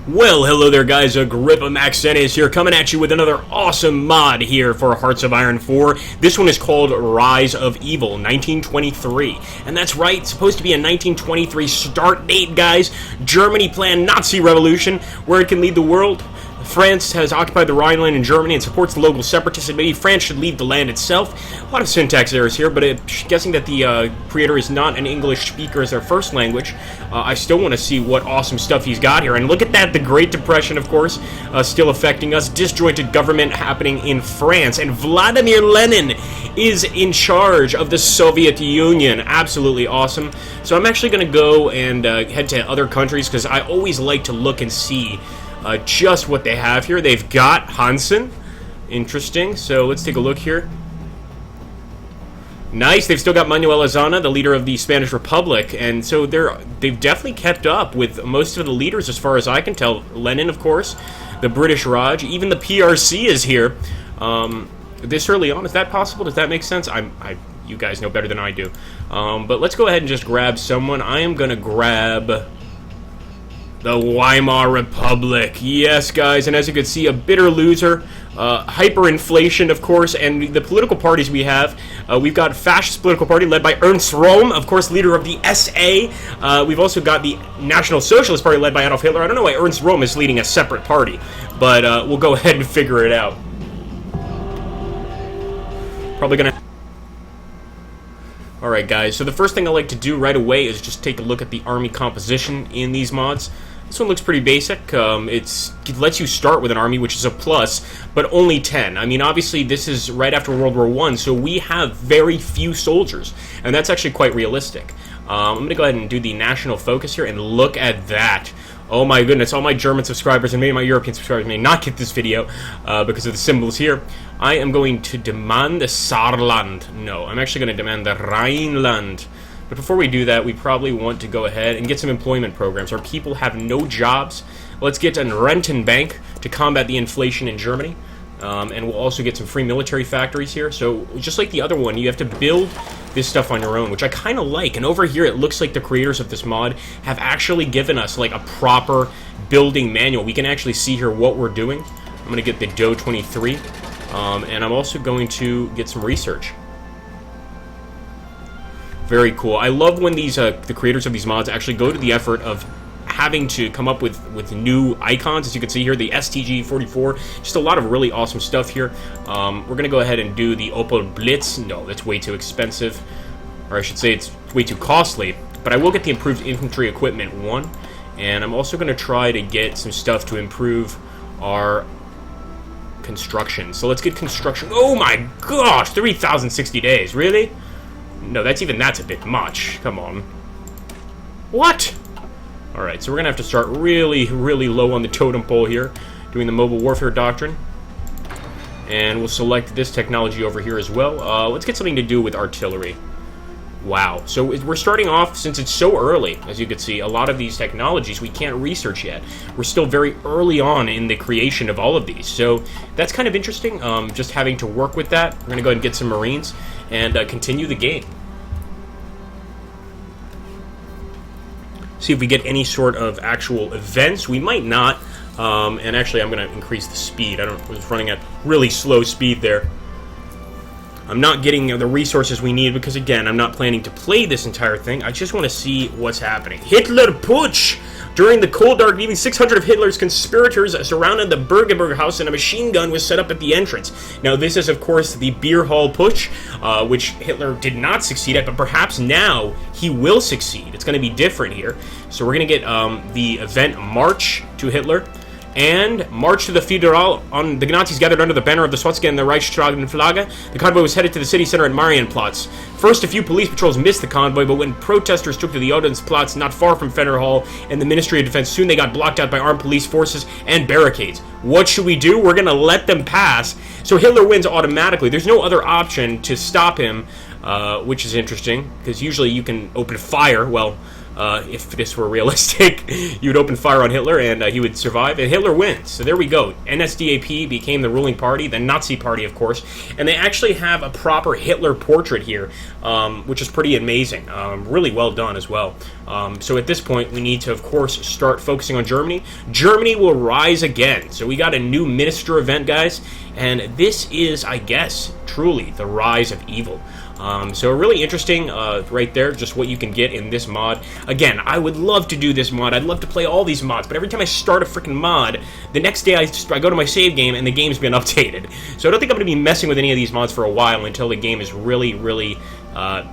Well, hello there guys, Agrippa Maxenius here, coming at you with another awesome mod here for Hearts of Iron 4. This one is called Rise of Evil, 1923. And that's right, it's supposed to be a 1923 start date, guys. Germany planned Nazi revolution, where it can lead the world. France has occupied the Rhineland in Germany and supports the local separatists, and maybe France should leave the land itself. A lot of syntax errors here, but guessing that the creator is not an English speaker as their first language, I still want to see what awesome stuff he's got here. And look at that, the Great Depression, of course, still affecting us. Disjointed government happening in France, and Vladimir Lenin is in charge of the Soviet Union. Absolutely awesome. So I'm actually going to go and head to other countries, because I always like to look and see just what they have here. They've got Hansen. Interesting. So let's take a look here. Nice. They've still got Manuel Azana, the leader of the Spanish Republic, and so they've definitely kept up with most of the leaders as far as I can tell. Lenin, of course, the British Raj, even the PRC is here. This early on, is that possible? Does that make sense? You guys know better than I do. But let's go ahead and just grab someone. I am going to grab the Weimar Republic. Yes, guys, and as you can see, a bitter loser. Hyperinflation, of course, and the political parties we have. We've got fascist political party led by Ernst Röhm, of course, leader of the SA. We've also got the National Socialist Party led by Adolf Hitler. I don't know why Ernst Röhm is leading a separate party, but we'll go ahead and figure it out. Probably gonna... Alright guys, so the first thing I like to do right away is just take a look at the army composition in these mods. This one looks pretty basic. It lets you start with an army, which is a plus, but only 10. I mean, obviously this is right after World War I, so we have very few soldiers, and that's actually quite realistic. I'm going to go ahead and do the national focus here, and look at that. Oh my goodness, all my German subscribers and maybe my European subscribers may not get this video because of the symbols here. I am going to demand the Saarland. No, I'm actually going to demand the Rhineland. But before we do that, we probably want to go ahead and get some employment programs. Our people have no jobs. Let's get a Rentenbank to combat the inflation in Germany. And we'll also get some free military factories here. So just like the other one, you have to build this stuff on your own, which I kind of like. And over here, it looks like the creators of this mod have actually given us like a proper building manual. We can actually see here what we're doing. I'm going to get the DOE 23. And I'm also going to get some research. Very cool. I love when these the creators of these mods actually go to the effort of having to come up with new icons. As you can see here, the STG-44, just a lot of really awesome stuff here. We're going to go ahead and do the Opel Blitz. No, that's way too expensive. Or I should say it's way too costly. But I will get the improved infantry equipment 1. And I'm also going to try to get some stuff to improve our construction. So let's get construction. Oh my gosh, 3,060 days. Really? No, that's a bit much. Come on. What? Alright, so we're going to have to start really, really low on the totem pole here, doing the mobile warfare doctrine. And we'll select this technology over here as well. Let's get something to do with artillery. Wow. So we're starting off, since it's so early, as you can see, a lot of these technologies we can't research yet. We're still very early on in the creation of all of these. So that's kind of interesting, just having to work with that. We're going to go ahead and get some Marines and continue the game. See if we get any sort of actual events. We might not. And actually, I'm going to increase the speed. I was running at really slow speed there. I'm not getting the resources we need because, again, I'm not planning to play this entire thing. I just want to see what's happening. Hitler Putsch! During the cold, dark evening, 600 of Hitler's conspirators surrounded the Bürgerberg house, and a machine gun was set up at the entrance. Now, this is, of course, the Beer Hall Putsch, which Hitler did not succeed at, but perhaps now he will succeed. It's going to be different here. So we're going to get the event March to Hitler, and March to the Federal. On the Nazis gathered under the banner of the Swastika and the Reichsflagge. The convoy was headed to the city center at Marienplatz. First, a few police patrols missed the convoy, but when protesters took to the Odensplatz, not far from Federal Hall and the Ministry of Defense, soon they got blocked out by armed police forces and barricades. What should we do? We're going to let them pass. So Hitler wins automatically. There's no other option to stop him, which is interesting, because usually you can open fire. Well, if this were realistic. You would open fire on Hitler, and he would survive, and Hitler wins. So there we go. NSDAP became the ruling party, the Nazi party, of course, and they actually have a proper Hitler portrait here, which is pretty amazing. Really well done as well. So at this point, we need to, of course, start focusing on Germany. Germany will rise again. So we got a new minister event, guys, and this is, I guess, truly the rise of evil. So really interesting right there, just what you can get in this mod. Again, I would love to do this mod. I'd love to play all these mods, but every time I start a freaking mod, the next day I go to my save game and the game's been updated. So I don't think I'm going to be messing with any of these mods for a while until the game is really, really, how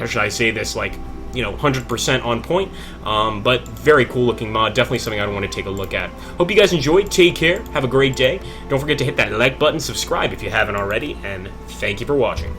should I say this, like, 100% on point, but very cool looking mod. Definitely something I want to take a look at. Hope you guys enjoyed. Take care. Have a great day. Don't forget to hit that like button, subscribe if you haven't already, and thank you for watching.